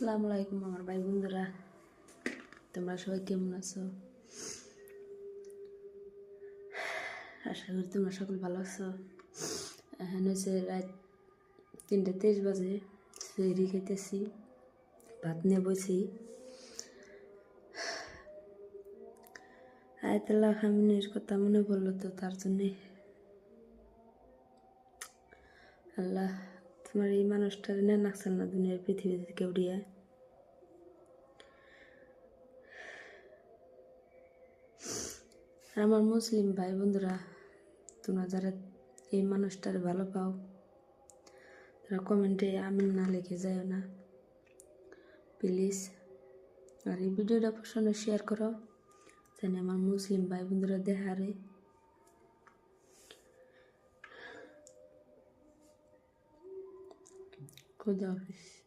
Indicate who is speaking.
Speaker 1: আসসালামু আলাইকুম আমার ভাই বন্ধুরা, তোমরা সবাই কেমন আছো? আশা করি তোমরা সকল ভালো আছো। এখন হচ্ছে রাত 3:23 বাজে, সেহরি খাইতেছি, ভাত নিয়ে বসি। আয়াতুল্লাহ খামিনের কথা মনে পড়লো, তো তার জন্যে আল্লাহ তোমার এই মানুষটার না নাকসাল না দুনিয়ার পৃথিবী থেকে উড়িয়ে। আমার মুসলিম ভাই বন্ধুরা, তোমরা যারা এই মানুষটার ভালো পাও তারা কমেন্টে আমিন না লিখে যাও না প্লিজ। আর এই ভিডিওটা পছন্দ শেয়ার করো, যেন আমার মুসলিম ভাই বন্ধুরা দেখারে। খুদা হাফেজ।